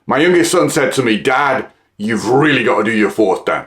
my youngest son said to me, "Dad, you've really got to do your fourth dan."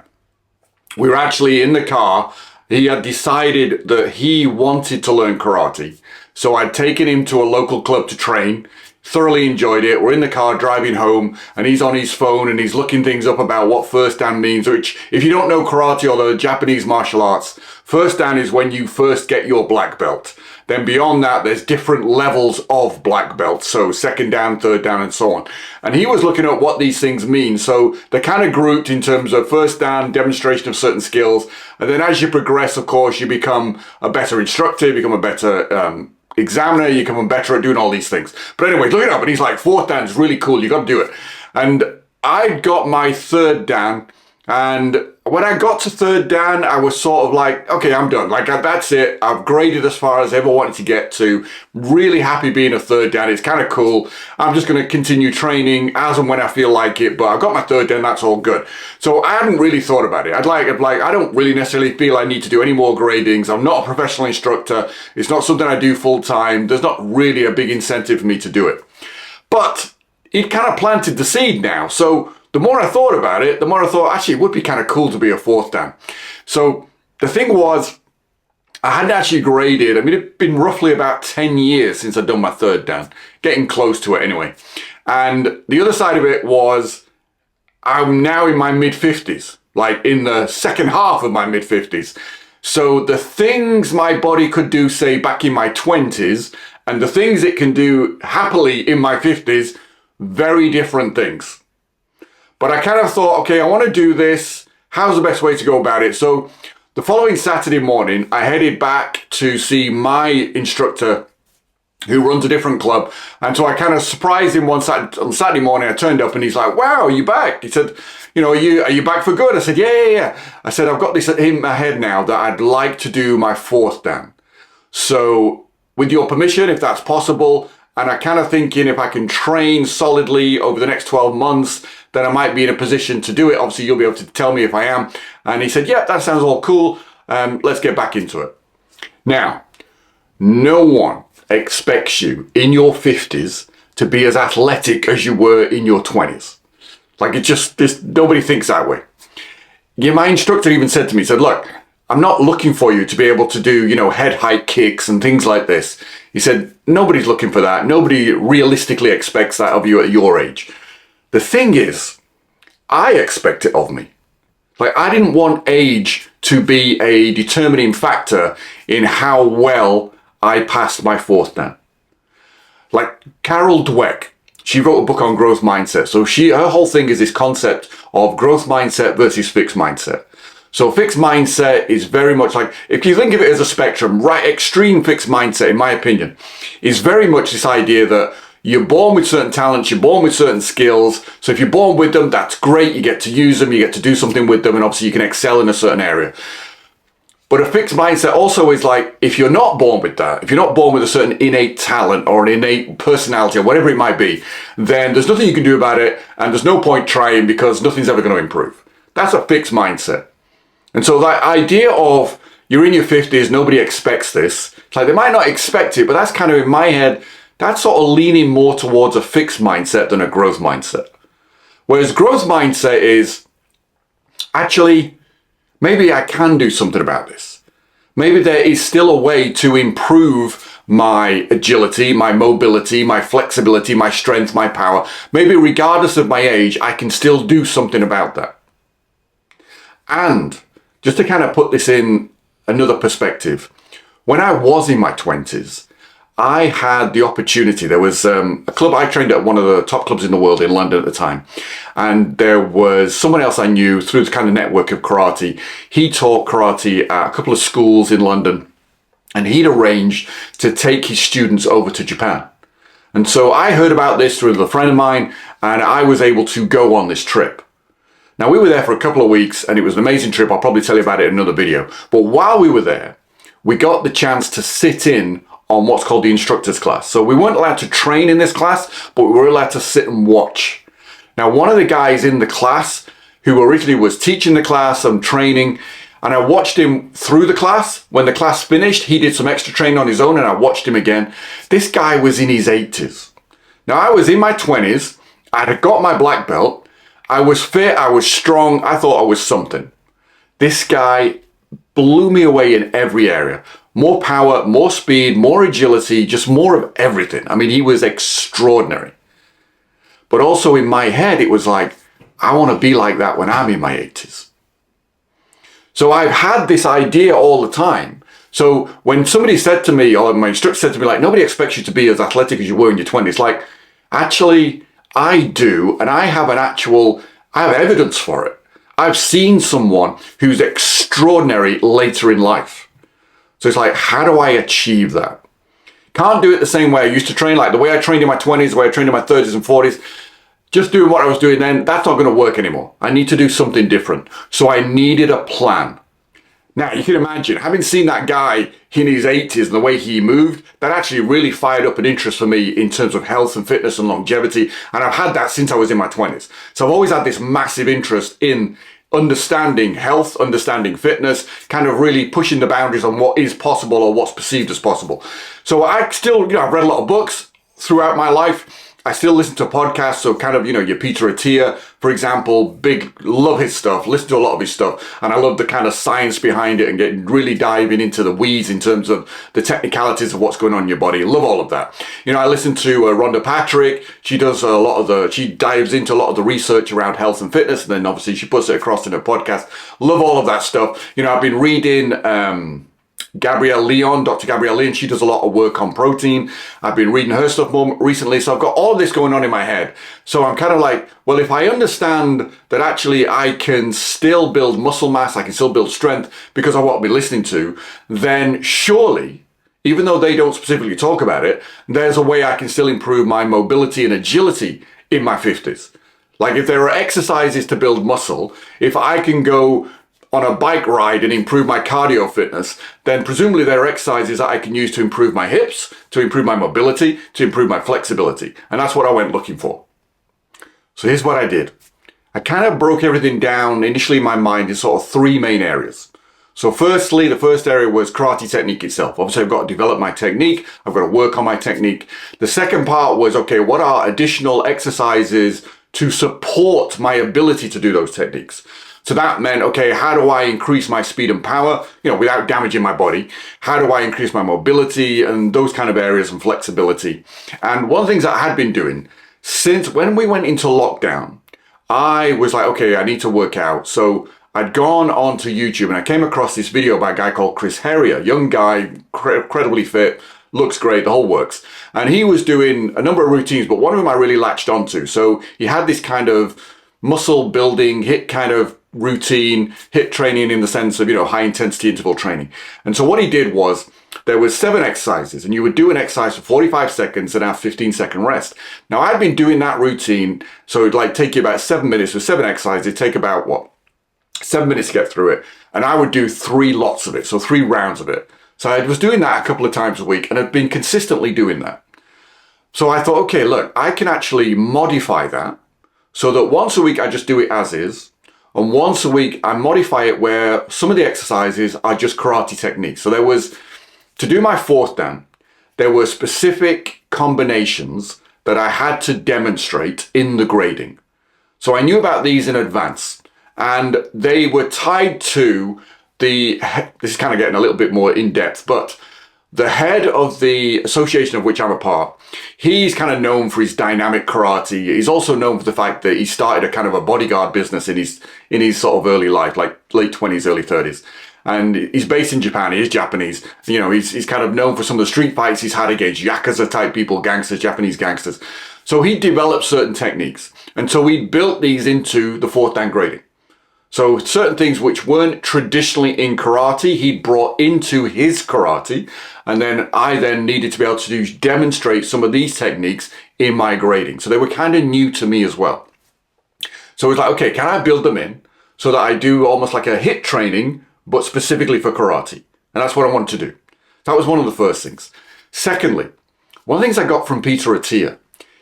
We were actually in the car. He had decided that he wanted to learn karate. So I'd taken him to a local club to train, thoroughly enjoyed it. We're in the car driving home and he's on his phone and he's looking things up about what first dan means, which if you don't know karate or the Japanese martial arts, first dan is when you first get your black belt. Then beyond that, there's different levels of black belts. So second dan, third dan, and so on. And he was looking at what these things mean. So they're kind of grouped in terms of first dan, demonstration of certain skills. And then as you progress, of course, you become a better instructor, you become a better examiner, you become better at doing all these things. But anyway, look it up. And he's like, fourth dan's really cool. You got to do it. And I got my third dan. And when I got to third dan, I was sort of like, okay, I'm done. Like, that's it. I've graded as far as I ever wanted to get to. Really happy being a third dan. It's kind of cool. I'm just going to continue training as and when I feel like it. But I've got my third dan. That's all good. So I hadn't really thought about it. I don't really necessarily feel I need to do any more gradings. I'm not a professional instructor. It's not something I do full time. There's not really a big incentive for me to do it. But it kind of planted the seed now. So the more I thought about it, the more I thought, actually, it would be kind of cool to be a fourth dan. So the thing was, I hadn't actually graded. I mean, it'd been roughly about 10 years since I'd done my third dan, getting close to it anyway. And the other side of it was, I'm now in my mid-50s, like in the second half of my mid-50s. So the things my body could do, say, back in my 20s, and the things it can do happily in my 50s, very different things. But I kind of thought, okay, I want to do this. How's the best way to go about it? So the following Saturday morning, I headed back to see my instructor who runs a different club. And so I kind of surprised him on Saturday morning. I turned up and he's like, wow, are you back? He said, you know, are you back for good? I said, yeah. I said, I've got this in my head now that I'd like to do my fourth dan. So with your permission, if that's possible, and I kind of thinking if I can train solidly over the next 12 months, then I might be in a position to do it. Obviously, you'll be able to tell me if I am. And he said, yeah, that sounds all cool. Let's get back into it. Now, no one expects you in your 50s to be as athletic as you were in your 20s. Like nobody thinks that way. Yeah, my instructor even said to me, he said, look, I'm not looking for you to be able to do, head height kicks and things like this. He said, nobody's looking for that. Nobody realistically expects that of you at your age. The thing is, I expect it of me. Like, I didn't want age to be a determining factor in how well I passed my fourth dan. Like Carol Dweck, she wrote a book on growth mindset. So her whole thing is this concept of growth mindset versus fixed mindset. So fixed mindset is very much like, if you think of it as a spectrum, right, extreme fixed mindset, in my opinion, is very much this idea that you're born with certain talents, you're born with certain skills. So if you're born with them, that's great. You get to use them, you get to do something with them, and obviously you can excel in a certain area. But a fixed mindset also is like, if you're not born with that, if you're not born with a certain innate talent or an innate personality or whatever it might be, then there's nothing you can do about it, and there's no point trying because nothing's ever going to improve. That's a fixed mindset. And so that idea of you're in your 50s, nobody expects this. It's like they might not expect it, but that's kind of in my head, that's sort of leaning more towards a fixed mindset than a growth mindset. Whereas growth mindset is, actually, maybe I can do something about this. Maybe there is still a way to improve my agility, my mobility, my flexibility, my strength, my power. Maybe regardless of my age, I can still do something about that. And just to kind of put this in another perspective, when I was in my 20s, I had the opportunity. There was a club I trained at, one of the top clubs in the world in London at the time. And there was someone else I knew through the kind of network of karate. He taught karate at a couple of schools in London, and he'd arranged to take his students over to Japan. And so I heard about this through a friend of mine, and I was able to go on this trip. Now, we were there for a couple of weeks, and it was an amazing trip. I'll probably tell you about it in another video. But while we were there, we got the chance to sit in on what's called the instructor's class. So we weren't allowed to train in this class, but we were allowed to sit and watch. Now, one of the guys in the class who originally was teaching the class and training, and I watched him through the class. When the class finished, he did some extra training on his own, and I watched him again. This guy was in his 80s. Now, I was in my 20s, I had got my black belt. I was fit. I was strong. I thought I was something. This guy blew me away in every area. More power, more speed, more agility, just more of everything. I mean, he was extraordinary. But also in my head, it was like, I want to be like that when I'm in my 80s. So I've had this idea all the time. So when somebody said to me, or my instructor said to me, like, nobody expects you to be as athletic as you were in your 20s. Like, actually, I do, and I have evidence for it. I've seen someone who's extraordinary later in life. So it's like, how do I achieve that? Can't do it the same way I used to train, like the way I trained in my 20s, the way I trained in my 30s and 40s. Just doing what I was doing then, that's not going to work anymore. I need to do something different. So I needed a plan. Now, you can imagine, having seen that guy in his 80s and the way he moved, that actually really fired up an interest for me in terms of health and fitness and longevity. And I've had that since I was in my 20s. So I've always had this massive interest in understanding health, understanding fitness, kind of really pushing the boundaries on what is possible or what's perceived as possible. So I still, I've read a lot of books throughout my life. I still listen to podcasts, so kind of, your Peter Attia, for example, love his stuff, listen to a lot of his stuff, and I love the kind of science behind it and really diving into the weeds in terms of the technicalities of what's going on in your body. Love all of that. I listen to Rhonda Patrick. She does she dives into a lot of the research around health and fitness, and then obviously she puts it across in her podcast. Love all of that stuff. I've been reading, Dr. Gabrielle Leon, she does a lot of work on protein. I've been reading her stuff more recently, so I've got all this going on in my head. So I'm kind of like, well, if I understand that actually I can still build muscle mass, I can still build strength because of what I'll be listening to, then surely, even though they don't specifically talk about it, there's a way I can still improve my mobility and agility in my 50s. Like if there are exercises to build muscle, if I can go on a bike ride and improve my cardio fitness, then presumably there are exercises that I can use to improve my hips, to improve my mobility, to improve my flexibility. And that's what I went looking for. So here's what I did. I kind of broke everything down initially in my mind in sort of three main areas. So firstly, the first area was karate technique itself. Obviously, I've got to develop my technique. I've got to work on my technique. The second part was, okay, what are additional exercises to support my ability to do those techniques? So that meant, okay, how do I increase my speed and power, without damaging my body? How do I increase my mobility and those kind of areas and flexibility? And one of the things that I had been doing since when we went into lockdown, I was like, okay, I need to work out. So I'd gone onto YouTube and I came across this video by a guy called Chris Herrier, young guy, incredibly fit, looks great, the whole works. And he was doing a number of routines, but one of them I really latched onto. So he had this kind of muscle building, HIIT kind of routine, HIIT training in the sense of, high intensity interval training. And so what he did was there was 7 exercises and you would do an exercise for 45 seconds and have 15-second rest. Now I'd been doing that routine. So it'd take you about 7 minutes for 7 exercises. It'd take about 7 minutes to get through it. And I would do 3 lots of it. So 3 rounds of it. So I was doing that a couple of times a week and I've been consistently doing that. So I thought, okay, look, I can actually modify that so that once a week I just do it as is. And once a week, I modify it where some of the exercises are just karate techniques. So to do my 4th dan, there were specific combinations that I had to demonstrate in the grading. So I knew about these in advance. And they were tied to this is kind of getting a little bit more in depth, but the head of the association of which I'm a part, he's kind of known for his dynamic karate. He's also known for the fact that he started a kind of a bodyguard business in his sort of early life, like late 20s, early 30s. And he's based in Japan. He is Japanese. He's kind of known for some of the street fights he's had against Yakuza type people, gangsters, Japanese gangsters. So he developed certain techniques. And so we built these into the 4th dan grading. So certain things which weren't traditionally in karate, he brought into his karate. And then I needed to be able to demonstrate some of these techniques in my grading. So they were kind of new to me as well. So it was like, okay, can I build them in so that I do almost like a HIIT training, but specifically for karate? And that's what I wanted to do. That was one of the first things. Secondly, one of the things I got from Peter Attia,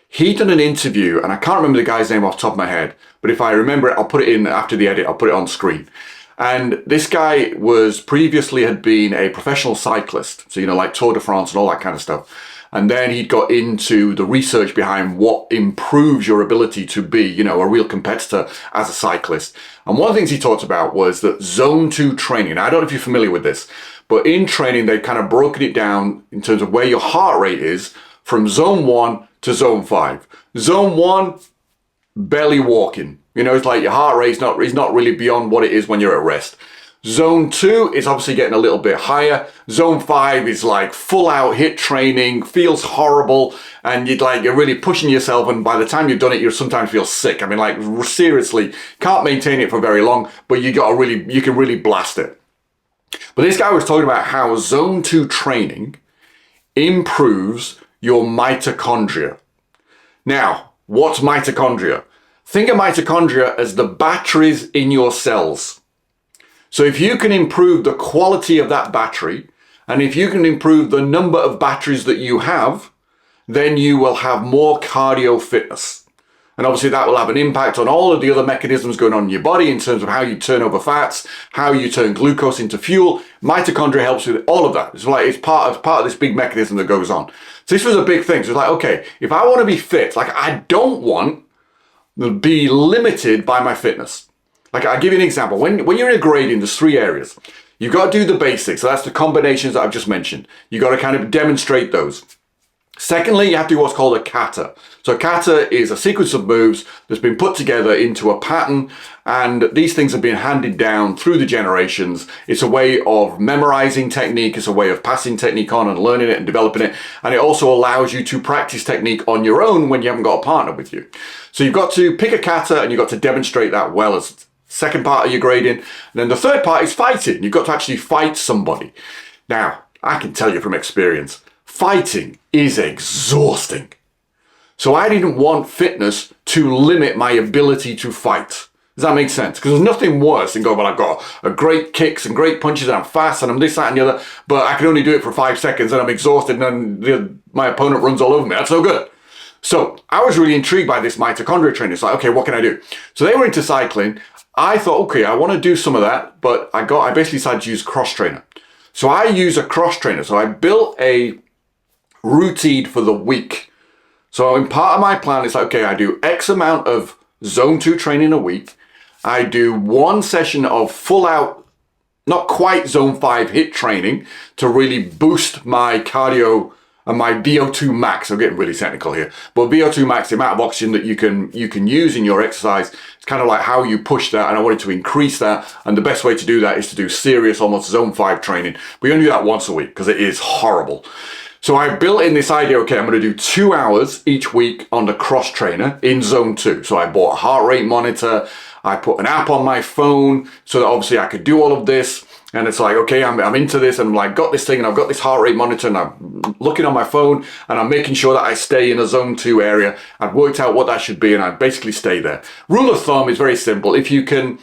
he done an interview, and I can't remember the guy's name off the top of my head, but if I remember it, I'll put it in after the edit, I'll put it on screen. And this guy had been a professional cyclist. So, like Tour de France and all that kind of stuff. And then he got into the research behind what improves your ability to be, you know, a real competitor as a cyclist. And one of the things he talked about was that zone 2 training. Now, I don't know if you're familiar with this, but in training, they kind of broken it down in terms of where your heart rate is from zone 1 to zone 5. Zone 1, barely walking. You know, it's like your heart rate is not really beyond what it is when you're at rest. Zone 2 is obviously getting a little bit higher. Zone 5 is like full out HIIT training, feels horrible, and you're really pushing yourself, and by the time you've done it, you sometimes feel sick. I mean, like, seriously, can't maintain it for very long, but you can really blast it. But this guy was talking about how zone 2 training improves your mitochondria. Now, what's mitochondria? Think of mitochondria as the batteries in your cells. So if you can improve the quality of that battery, and if you can improve the number of batteries that you have, then you will have more cardio fitness. And obviously that will have an impact on all of the other mechanisms going on in your body in terms of how you turn over fats, how you turn glucose into fuel. Mitochondria helps with all of that. It's part of this big mechanism that goes on. So this was a big thing. So it's like, okay, if I want to be fit, like, I don't want to be limited by my fitness. Like, I'll give you an example. When you're in a grading, there's 3 areas. You've got to do the basics. So that's the combinations that I've just mentioned. You've got to kind of demonstrate those. Secondly, you have to do what's called a kata. So a kata is a sequence of moves that's been put together into a pattern, and these things have been handed down through the generations. It's a way of memorizing technique. It's a way of passing technique on and learning it and developing it. And it also allows you to practice technique on your own when you haven't got a partner with you. So you've got to pick a kata and you've got to demonstrate that well as second part of your grading. And then the third part is fighting. You've got to actually fight somebody. Now, I can tell you from experience, fighting is exhausting. So I didn't want fitness to limit my ability to fight. Does that make sense? Because there's nothing worse than going, well, I've got a great kicks and great punches and I'm fast and I'm this, that and the other, but I can only do it for 5 seconds and I'm exhausted and then my opponent runs all over me. That's no good. So I was really intrigued by this mitochondria training. It's like, okay, what can I do? So they were into cycling. I thought, okay, I want to do some of that, but I basically decided to use cross trainer. So I use a cross trainer. So I built a routine for the week. So in part of my plan, it's like, okay, I do X amount of zone 2 training a week. I do 1 session of full out, not quite zone 5 HIIT training to really boost my cardio and my VO2 max. I'm getting really technical here, but VO2 max, the amount of oxygen that you can use in your exercise, it's kind of like how you push that, and I wanted to increase that, and the best way to do that is to do serious, almost zone 5 training. We only do that once a week because it is horrible. So I built in this idea, okay, I'm going to do 2 hours each week on the cross trainer in zone 2. So I bought a heart rate monitor, I put an app on my phone so that obviously I could do all of this. And it's like, okay, I'm into this, and I'm like, got this thing, and I've got this heart rate monitor, and I'm looking on my phone, and I'm making sure that I stay in a zone 2 area. I've worked out what that should be, and I basically stay there. Rule of thumb is very simple. If you can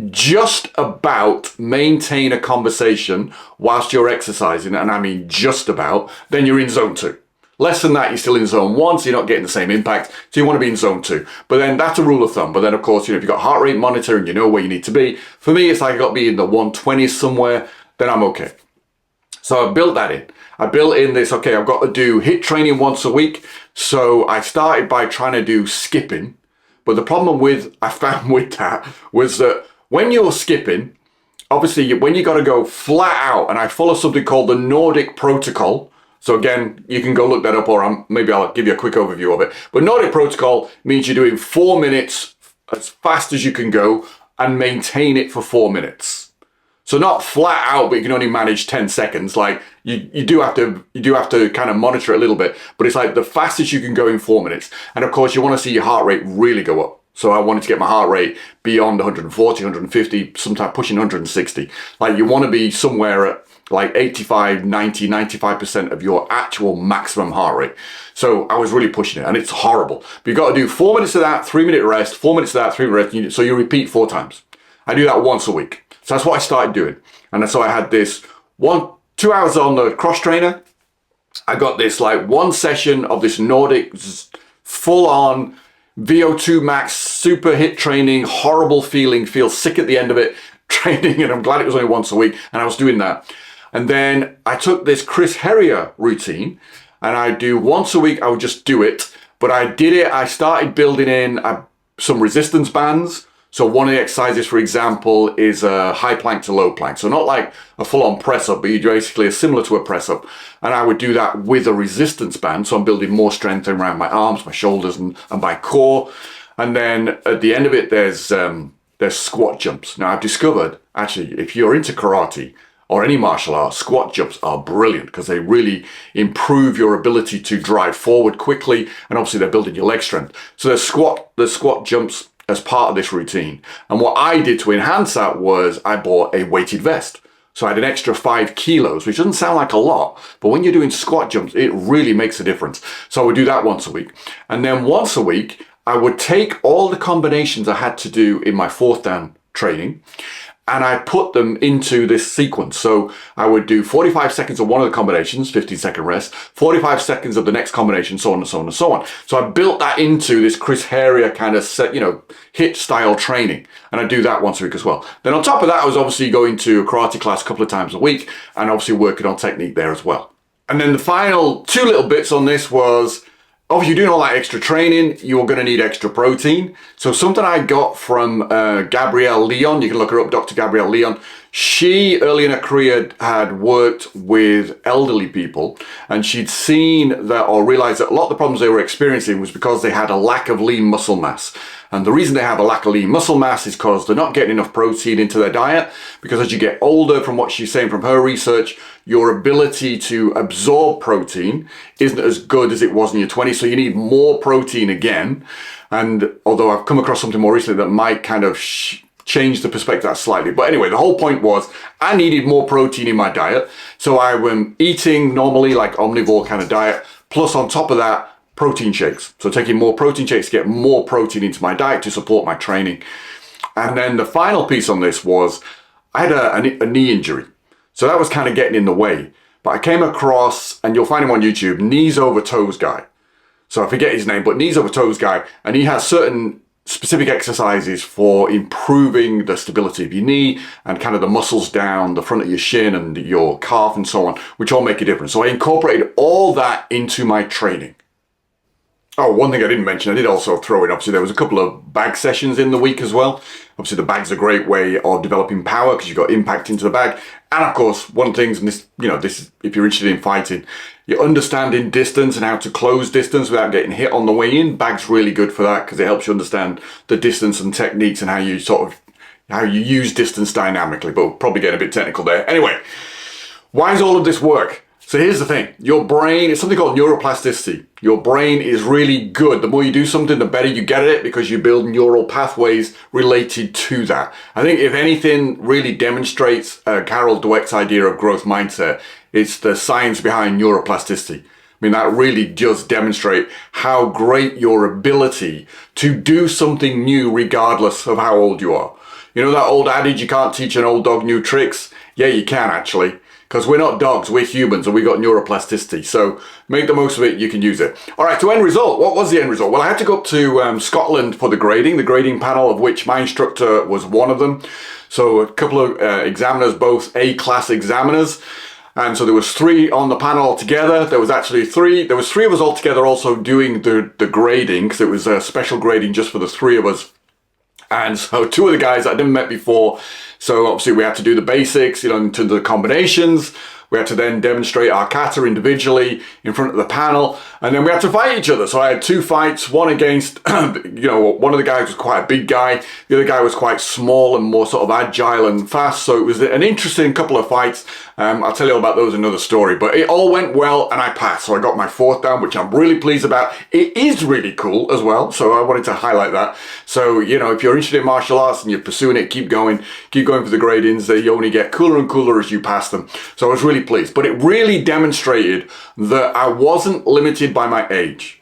just about maintain a conversation whilst you're exercising, and I mean just about, then you're in zone 2. Less than that, you're still in zone 1, so you're not getting the same impact. So you want to be in zone 2. But then that's a rule of thumb. But then, of course, if you've got heart rate monitor and you know where you need to be, for me, it's like I've got to be in the 120s somewhere, then I'm okay. So I built that in. I built in this, okay, I've got to do HIIT training once a week. So I started by trying to do skipping. But the problem I found with that was that when you're skipping, obviously when you got to go flat out, and I follow something called the Nordic protocol. So again, you can go look that up, or maybe I'll give you a quick overview of it. But Nordic protocol means you're doing 4 minutes as fast as you can go and maintain it for 4 minutes. So not flat out, but you can only manage 10 seconds. Like you do have to kind of monitor it a little bit, but it's like the fastest you can go in 4 minutes. And of course you want to see your heart rate really go up. So I wanted to get my heart rate beyond 140, 150, sometimes pushing 160. Like you want to be somewhere at like 85, 90, 95% of your actual maximum heart rate. So I was really pushing it, and it's horrible. But you've got to do 4 minutes of that, 3 minute rest, 4 minutes of that, 3 minute rest. So you repeat 4 times. I do that once a week. So that's what I started doing. And so I had this 2 hours on the cross trainer. I got this like 1 session of this Nordic full on VO2 max, super HIIT training, horrible feeling, feel sick at the end of it, training, and I'm glad it was only once a week, and I was doing that. And then I took this Chris Herrier routine, and I do once a week, I would just do it. But I started building in some resistance bands. So one of the exercises, for example, is a high plank to low plank. So not like a full-on press-up, but you basically are similar to a press-up. And I would do that with a resistance band. So I'm building more strength around my arms, my shoulders, and my core. And then at the end of it, there's squat jumps. Now I've discovered, actually, if you're into karate or any martial art, squat jumps are brilliant because they really improve your ability to drive forward quickly. And obviously they're building your leg strength. So there's squat jumps as part of this routine. And what I did to enhance that was I bought a weighted vest. So I had an extra 5 kilos, which doesn't sound like a lot, but when you're doing squat jumps, it really makes a difference. So I would do that once a week. And then once a week, I would take all the combinations I had to do in my 4th dan training, and I put them into this sequence. So I would do 45 seconds of one of the combinations, 15-second rest, 45 seconds of the next combination, so on and so on and so on. So I built that into this Chris Heria kind of set, HIIT style training. And I do that once a week as well. Then on top of that, I was obviously going to a karate class a couple of times a week and obviously working on technique there as well. And then the final 2 little bits on this was, obviously, doing all that extra training, you're going to need extra protein. So something I got from Gabrielle Leon, you can look her up, Dr. Gabrielle Leon. She, early in her career, had worked with elderly people, and she'd seen that, or realized that a lot of the problems they were experiencing was because they had a lack of lean muscle mass. And the reason they have a lack of lean muscle mass is because they're not getting enough protein into their diet, because as you get older, from what she's saying from her research, your ability to absorb protein isn't as good as it was in your 20s, so you need more protein again. And although I've come across something more recently that might kind of change the perspective that slightly. But anyway, the whole point was I needed more protein in my diet. So I was eating normally like omnivore kind of diet, plus on top of that, protein shakes. So taking more protein shakes to get more protein into my diet to support my training. And then the final piece on this was I had a knee injury. So that was kind of getting in the way. But I came across, and you'll find him on YouTube, Knees Over Toes Guy. So I forget his name, but Knees Over Toes Guy. And he has certain specific exercises for improving the stability of your knee and kind of the muscles down the front of your shin and your calf and so on, which all make a difference. So I incorporated all that into my training. Oh, one thing I didn't mention, I did also throw in, obviously, there was a couple of bag sessions in the week as well. Obviously, the bag's a great way of developing power because you've got impact into the bag. And of course, one of the things, and this, if you're interested in fighting, you're understanding distance and how to close distance without getting hit on the way in. Bag's really good for that because it helps you understand the distance and techniques and how you use distance dynamically. But we'll probably get a bit technical there. Anyway, why does all of this work? So here's the thing, your brain, it's something called neuroplasticity. Your brain is really good. The more you do something, the better you get at it because you build neural pathways related to that. I think if anything really demonstrates Carol Dweck's idea of growth mindset, it's the science behind neuroplasticity. I mean, that really does demonstrate how great your ability to do something new regardless of how old you are. You know that old adage, you can't teach an old dog new tricks? Yeah, you can actually. Because we're not dogs, we're humans, and we've got neuroplasticity. So make the most of it, you can use it. All right, to end result, what was the end result? Well, I had to go up to Scotland for the grading panel, of which my instructor was one of them. So a couple of examiners, both A-class examiners. And so there was 3 on the panel altogether. There was actually 3. There was 3 of us altogether also doing the grading, because it was a special grading just for the 3 of us. And so 2 of the guys I'd never met before. So obviously we had to do the basics, into the combinations. We had to then demonstrate our kata individually in front of the panel. And then we had to fight each other. So I had 2 fights, one against, one of the guys was quite a big guy. The other guy was quite small and more sort of agile and fast. So it was an interesting couple of fights. I'll tell you all about those in another story. But it all went well and I passed. So I got my 4th dan, which I'm really pleased about. It is really cool as well. So I wanted to highlight that. So, if you're interested in martial arts and you're pursuing it, keep going for the gradings. They only get cooler and cooler as you pass them. So I was really pleased. But it really demonstrated that I wasn't limited by my age.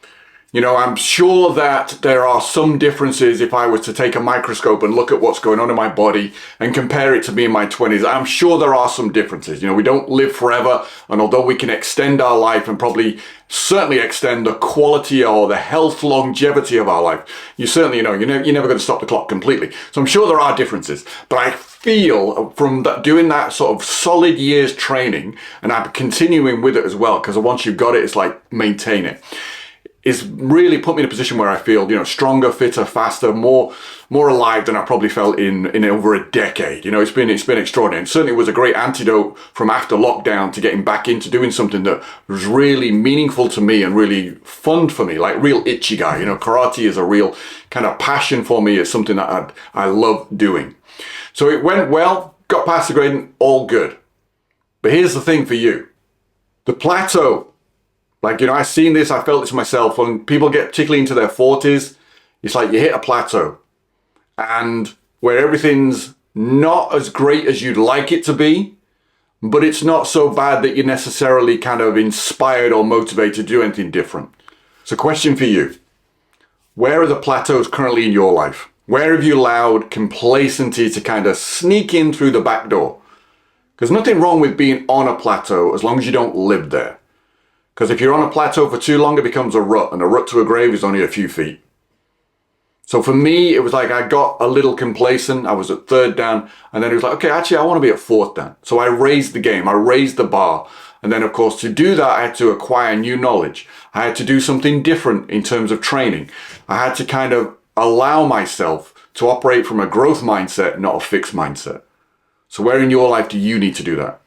You know, I'm sure that there are some differences if I was to take a microscope and look at what's going on in my body and compare it to me in my 20s. I'm sure there are some differences. You know, we don't live forever, and although we can extend our life and probably certainly extend the quality or the health longevity of our life, you certainly, you're never going to stop the clock completely. So I'm sure there are differences, but I feel from doing that sort of solid years training, and I'm continuing with it as well, because once you've got it, it's like maintain it. It's really put me in a position where I feel, stronger, fitter, faster, more alive than I probably felt in over a decade. It's been extraordinary. And certainly was a great antidote from after lockdown to getting back into doing something that was really meaningful to me and really fun for me, like real ichigai. Karate is a real kind of passion for me. It's something that I love doing. So it went well, got past the grading, all good. But here's the thing for you. The plateau. I've seen this, I felt this myself. When people get particularly into their 40s, it's like you hit a plateau. And where everything's not as great as you'd like it to be, but it's not so bad that you're necessarily kind of inspired or motivated to do anything different. So question for you. Where are the plateaus currently in your life? Where have you allowed complacency to kind of sneak in through the back door? Because nothing wrong with being on a plateau as long as you don't live there. Because if you're on a plateau for too long, it becomes a rut, and a rut to a grave is only a few feet. So for me, it was like I got a little complacent. I was at 3rd dan, and then it was like, okay, actually, I want to be at 4th dan. So I raised the game, I raised the bar. And then, of course, to do that, I had to acquire new knowledge. I had to do something different in terms of training. I had to kind of allow myself to operate from a growth mindset, not a fixed mindset. So where in your life do you need to do that?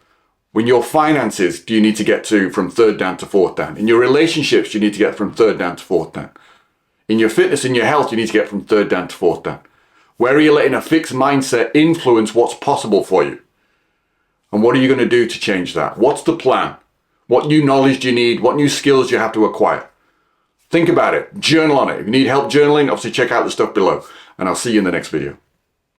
In your finances, do you need to get to from 3rd dan to 4th dan? In your relationships, you need to get from 3rd dan to 4th dan. In your fitness, in your health, you need to get from 3rd dan to 4th dan. Where are you letting a fixed mindset influence what's possible for you? And what are you going to do to change that? What's the plan? What new knowledge do you need? What new skills do you have to acquire? Think about it. Journal on it. If you need help journaling, obviously check out the stuff below. And I'll see you in the next video.